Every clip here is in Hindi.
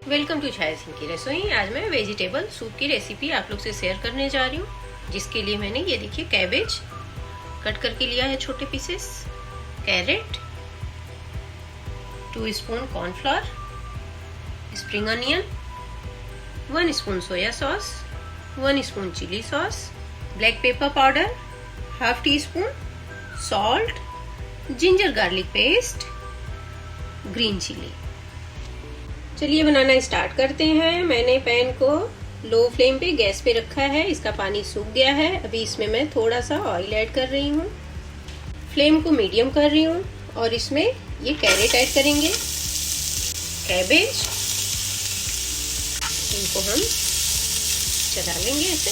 वेलकम टू छाया सिंह की रसोई। आज मैं वेजिटेबल सूप की रेसिपी आप लोग से शेयर करने जा रही हूँ, जिसके लिए मैंने ये देखिए कैबेज कट करके लिया है छोटे pieces, carrot, 2 spoon cornflour, spring onion, 1 spoon soya sauce, 1 spoon chilli sauce, black pepper powder, half tea spoon salt, ginger garlic paste, green chilli. चलिए बनाना स्टार्ट करते हैं। मैंने पैन को लो फ्लेम पे गैस पे रखा है, इसका पानी सूख गया है। अभी इसमें मैं थोड़ा सा ऑयल ऐड कर रही हूँ, फ्लेम को मीडियम कर रही हूँ और इसमें ये कैरेट ऐड करेंगे, कैबेज, इनको हम चला लेंगे ऐसे।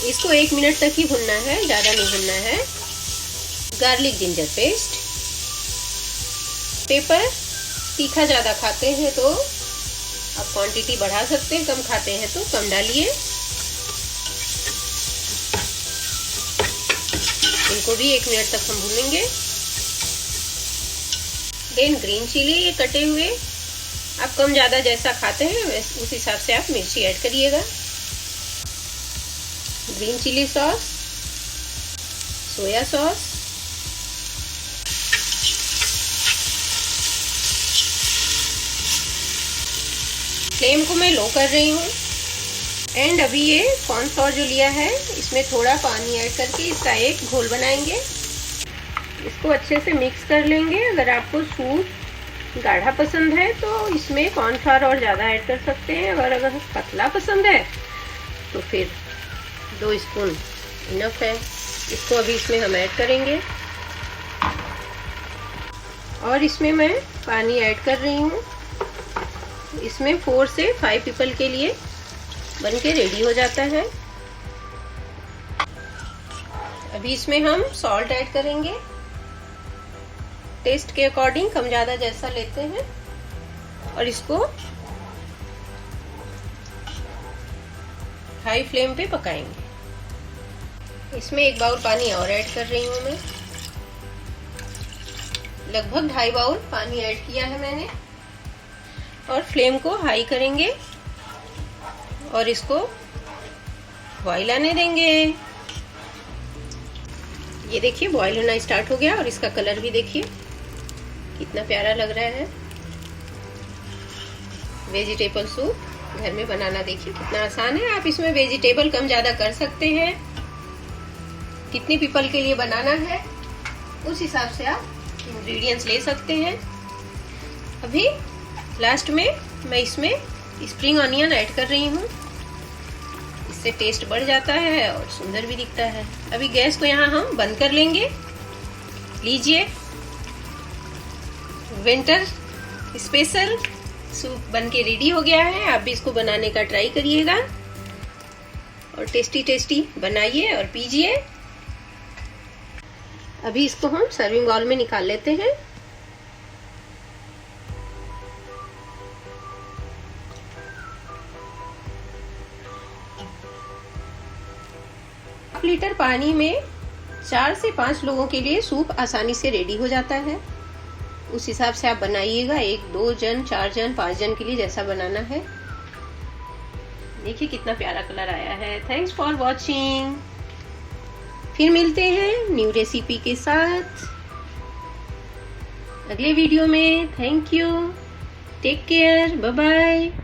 इसको 1 मिनट तक ही भुनना है, ज्यादा नहीं भुनना है। गार्लिक जिंजर पेस्ट, पेपर तीखा ज़्यादा खाते हैं तो आप क्वांटिटी बढ़ा सकते हैं, कम खाते हैं तो कम डालिए। इनको भी 1 मिनट तक हम भूनेंगे। देन ग्रीन चिली, ये कटे हुए, आप कम ज़्यादा जैसा खाते हैं उस हिसाब से आप मिर्ची ऐड करिएगा। Green chilli sauce, soya sauce, flame को मैं लो कर रही हूँ। एंड अभी ये कॉर्नफ्लोर जो लिया है इसमें थोड़ा पानी ऐड करके इसका एक घोल बनाएंगे। इसको अच्छे से मिक्स कर लेंगे। अगर आपको सूप गाढ़ा पसंद है तो इसमें कॉर्नफ्लोर और ज़्यादा ऐड कर सकते हैं। अगर पतला पसंद है तो फिर 2 स्पून इनफ है। इसको अभी इसमें हम ऐड करेंगे और इसमें मैं पानी ऐड कर रही हूँ। इसमें 4 से 5 पीपल के लिए बन के रेडी हो जाता है। अभी इसमें हम सॉल्ट ऐड करेंगे, टेस्ट के अकॉर्डिंग कम ज़्यादा जैसा लेते हैं, और इसको हाई फ्लेम पे पकाएंगे। इसमें 1 बाउल पानी और ऐड कर रही हूँ मैं, लगभग 2.5 बाउल पानी ऐड किया है मैंने। और फ्लेम को हाई करेंगे और इसको बॉईल आने देंगे। ये देखिए बॉईल होना स्टार्ट हो गया और इसका कलर भी देखिए कितना प्यारा लग रहा है। वेजिटेबल सूप घर में बनाना देखिए कितना आसान है। आप इसमें वेजिटेबल कम ज़्यादा कर सकते हैं, कितने पीपल के लिए बनाना है उस हिसाब से आप इंग्रेडिएंट्स ले सकते हैं। अभी लास्ट में मैं इसमें स्प्रिंग अनियन ऐड कर रही हूँ, इससे टेस्ट बढ़ जाता है और सुंदर भी दिखता है। अभी गैस को यहाँ हम बंद कर लेंगे। लीजिए, विंटर स्पेशल सूप बन के रेडी हो गया है। आप भी इसको बनाने का ट्राई करिएगा और टेस्टी टेस्टी बनाइए और पीजिए। अभी इसको हम सर्विंग बाउल में निकाल लेते हैं। 1 लीटर पानी में 4 से 5 लोगों के लिए सूप आसानी से रेडी हो जाता है। उस हिसाब से आप बनाइएगा, 1, 2 जन, 4 जन, 5 जन के लिए जैसा बनाना है। देखिए कितना प्यारा कलर आया है। Thanks for watching. फिर मिलते हैं न्यू रेसिपी के साथ अगले वीडियो में। Thank you, take care, bye bye.